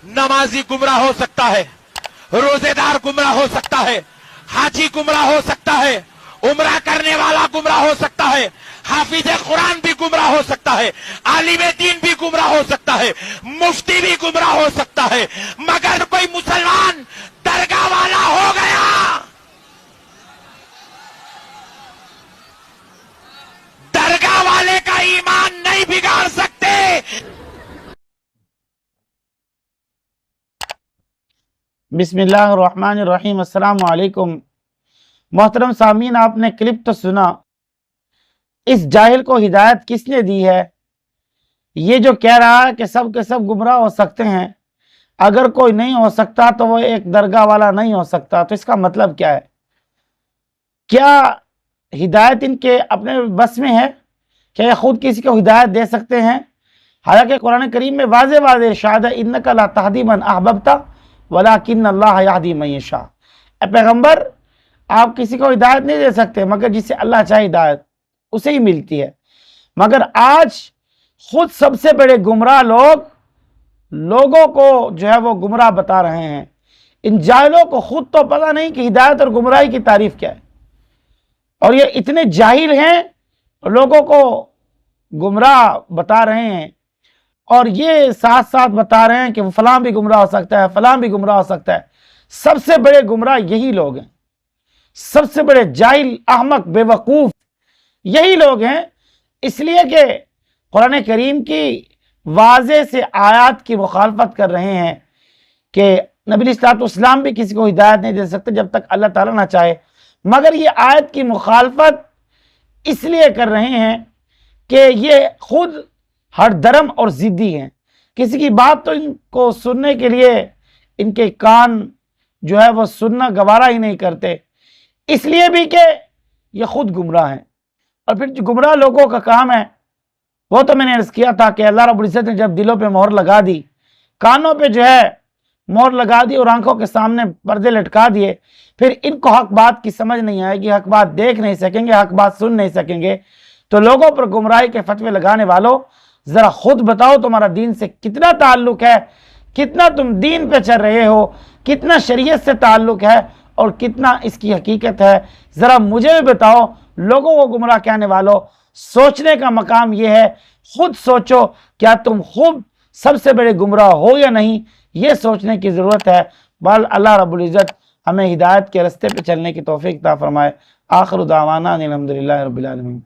नमाजी गुमराह हो सकता है, रोजेदार गुमराह हो सकता है, हाजी गुमराह हो सकता है, उमरा करने वाला गुमराह हो सकता है, हाफिज कुरान भी गुमराह हो सकता है, आलिम दीन भी गुमराह हो सकता है, मुफ्ती भी गुमराह हो सकता है, मगर कोई मुसलमान दरगाह वाला हो गया, दरगाह वाले का ईमान नहीं बिगाड़ सकते। बिस्मिल्लाहिर्रहमानिर्रहीम। अस्सलामु अलैकुम। मोहतरम सामीन, आपने क्लिप तो सुना। इस जाहिल को हिदायत किसने दी है? ये जो कह रहा है कि सब के सब गुमराह हो सकते हैं, अगर कोई नहीं हो सकता तो वो एक दरगाह वाला नहीं हो सकता, तो इसका मतलब क्या है? क्या हिदायत इनके अपने बस में है? क्या ये खुद किसी को हिदायत दे सकते हैं? हालांकि कुरान करीम में वाज़े वाज़े इरशाद है, इन्नका ला तहदी मन अहबब्ता वलाकिन अल्लाह यहदी मन यशा। पैगंबर, आप किसी को हिदायत नहीं दे सकते, मगर जिसे अल्लाह चाहे हिदायत उसे ही मिलती है। मगर आज खुद सबसे बड़े गुमराह लोगों को जो है वो गुमराह बता रहे हैं। इन जाहिलों को खुद तो पता नहीं कि हिदायत और गुमराही की तारीफ क्या है, और ये इतने जाहिल हैं, लोगों को गुमराह बता रहे हैं, और ये साथ साथ बता रहे हैं कि फलां भी गुमराह हो सकता है, फलां भी गुमराह हो सकता है। सबसे बड़े गुमराह यही लोग हैं, सबसे बड़े जाहिल, अहमक, बेवकूफ यही लोग हैं। इसलिए कि कुरान करीम की वाज़े से आयत की मुखालफत कर रहे हैं कि नबी इस्लाम भी किसी को हिदायत नहीं दे सकते जब तक अल्लाह ताला ना चाहे। मगर ये आयत की मुखालफत इसलिए कर रहे हैं कि ये खुद हर धर्म और ज़िद्दी हैं। किसी की बात तो इनको सुनने के लिए इनके कान जो है वो सुनना गवारा ही नहीं करते, इसलिए भी कि ये खुद गुमराह हैं। और फिर जो गुमराह लोगों का काम है वो तो मैंने अर्ज़ किया था कि अल्लाह रब्बुल इज़्ज़त ने जब दिलों पे मोहर लगा दी, कानों पे जो है मोहर लगा दी और आंखों के सामने पर्दे लटका दिए, फिर इनको हक बात की समझ नहीं आएगी, हक बात देख नहीं सकेंगे, हक बात सुन नहीं सकेंगे। तो लोगों पर गुमराही के फतवे लगाने वालों, जरा खुद बताओ तुम्हारा दीन से कितना ताल्लुक है, कितना तुम दीन पे चल रहे हो, कितना शरीयत से ताल्लुक है और कितना इसकी हकीकत है। जरा मुझे भी बताओ। लोगों को गुमराह कहने वालों, सोचने का मकाम यह है, खुद सोचो क्या तुम खुद सबसे बड़े गुमराह हो या नहीं, ये सोचने की ज़रूरत है। बल अल्लाह रब्बुल इज़्ज़त हमें हिदायत के रास्ते पे चलने की तौफीक अता फरमाए। आखिर दावाना अनिल हम्दुलिल्लाहि रब्बिल आलमीन।